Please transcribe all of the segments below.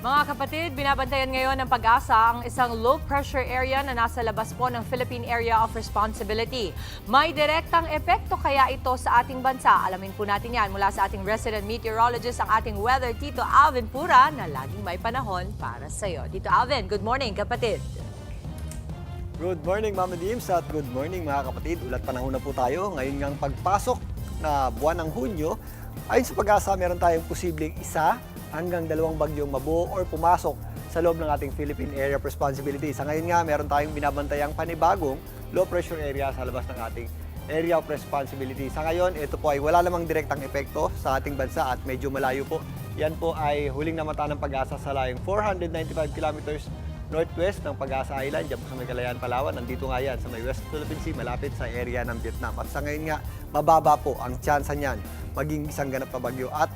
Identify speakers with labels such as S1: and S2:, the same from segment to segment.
S1: Mga kapatid, binabantayan ngayon ng Pag-asa ang isang low-pressure area na nasa labas po ng Philippine Area of Responsibility. May direktang epekto kaya ito sa ating bansa? Alamin po natin yan mula sa ating resident meteorologist, ang ating weather, Tito Alvin Pura, na laging may panahon para sa iyo. Tito Alvin, good morning kapatid.
S2: Good morning, Mama Dims, at good morning mga kapatid. Ulat panahon na po tayo. Ngayon ngang pagpasok na buwan ng Hunyo, ayon sa Pag-asa, meron tayong posibleng isa hanggang 2 bagyong mabuo or pumasok sa loob ng ating Philippine Area of Responsibility. Sa ngayon nga, meron tayong binabantayang panibagong low pressure area sa labas ng ating Area of Responsibility. Sa ngayon, ito po ay wala namang direktang epekto sa ating bansa at medyo malayo po. Yan po ay huling namata ng Pag-asa sa layong 495 kilometers northwest ng Pag-asa Island, dyan po sa may Kalayaan, Palawan. Nandito nga yan sa may West Philippine Sea, malapit sa area ng Vietnam. At sa ngayon nga, mababa po ang tsansa niyan maging isang ganap na bagyo at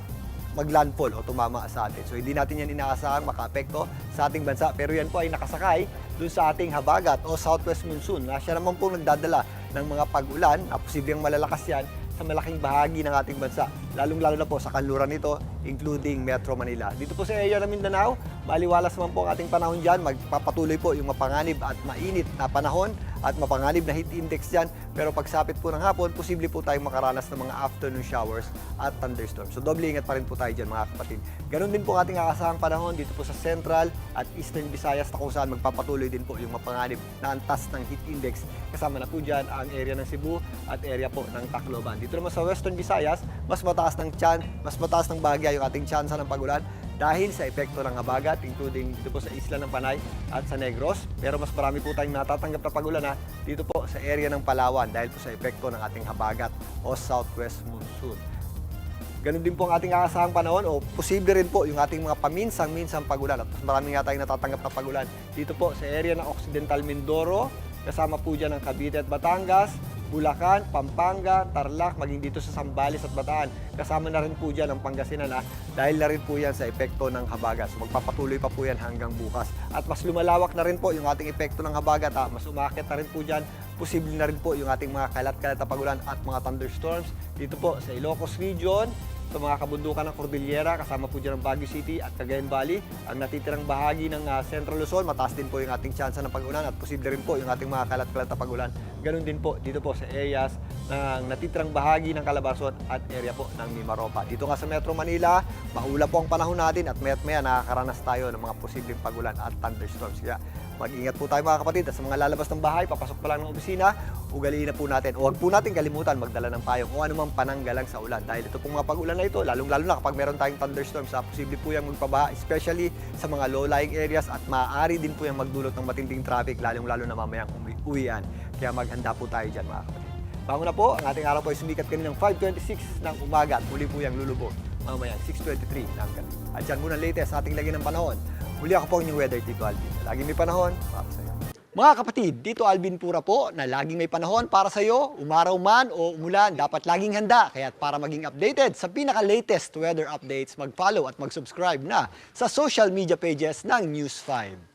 S2: maglandfall o tumama sa atin. So hindi natin yan inaasahang makaapekto sa ating bansa. Pero yan po ay nakasakay dun sa ating habagat o southwest monsoon na siya naman po nagdadala ng mga pag-ulan na posibleng malalakas yan sa malaking bahagi ng ating bansa. Lalong-lalo na po sa kanluran nito, including Metro Manila. Dito po sa area ng Mindanao, maliwalas naman po ang ating panahon dyan. Magpapatuloy po yung mapanganib at mainit na panahon at mapanganib na heat index dyan. Pero pagsapit po ng hapon, posible po tayong makaranas ng mga afternoon showers at thunderstorms. So doble ingat pa rin po tayo dyan mga kapatid. Ganon din po ang ating aasahang panahon dito po sa Central at Eastern Visayas na kung saan magpapatuloy din po yung mapanganib na antas ng heat index. Kasama na po dyan ang area ng Cebu at area po ng Tacloban. Dito naman sa Western Visayas, mas mataas ng bahagya yung ating tsansa ng pagulan dahil sa epekto ng habagat, including dito po sa Isla ng Panay at sa Negros. Pero mas marami po tayong natatanggap na pagulan dito po sa area ng Palawan dahil po sa epekto ng ating habagat o southwest monsoon. Ganun din po ang ating aasahang panahon o posible rin po yung ating mga paminsang-minsang pagulan at mas marami nga tayong natatanggap na pagulan dito po sa area ng Occidental Mindoro, kasama po dyan ng Cavite at Batangas, Bulacan, Pampanga, Tarlac, maging dito sa Zambales at Bataan. Kasama na rin po dyan ang Pangasinan dahil na rin po yan sa epekto ng habagat. So magpapatuloy pa po yan hanggang bukas. At mas lumalawak na rin po yung ating epekto ng habagat. Mas umakyat na rin po dyan. Posible na rin po yung ating mga kalat-kalat na pagulan at mga thunderstorms dito po sa Ilocos Region, sa mga kabundukan ng Cordillera, kasama po dyan ang Baguio City at Cagayan Valley. Ang natitirang bahagi ng Central Luzon, mataas din po yung ating tsansa ng pag-ulan at posible rin po yung ating mga kalat-kalat na pag-ulan. Ganun din po dito po sa areas ng natitirang bahagi ng Calabarzon at area po ng Mimaropa. Dito nga sa Metro Manila, maula po ang panahon natin at maya't-maya nakakaranas tayo ng mga posibleng pag-ulan at thunderstorms. Kaya mag-ingat po tayo mga kapatid at sa mga lalabas ng bahay, papasok pa lang ng opisina, ugaliin na po natin. O huwag po natin kalimutan magdala ng payong o anumang pananggalang sa ulan. Dahil ito pong mga pag-ulan na ito, lalong-lalo na kapag meron tayong thunderstorms, posible po yung magpabaha, especially sa mga low-lying areas at maaari din po yung magdulot ng matinding traffic, lalong-lalo na mamayang uwian. Kaya maghanda po tayo dyan mga kapatid. Bago na po, ang ating araw po ay sumikat kaninang 5:26 ng umaga at muli po yung lulubog mamayang 6:23 ng gabi. At yan muna latest sa ating lagi ng panahon. Muli ako po ang inyong weather, Tito Alvin. Laging may panahon para sa iyo. Mga kapatid, dito Alvin Pura po na laging may panahon para sa iyo, umaraw man o umulan, dapat laging handa. Kaya para maging updated sa pinaka-latest weather updates, mag-follow at mag-subscribe na sa social media pages ng News 5.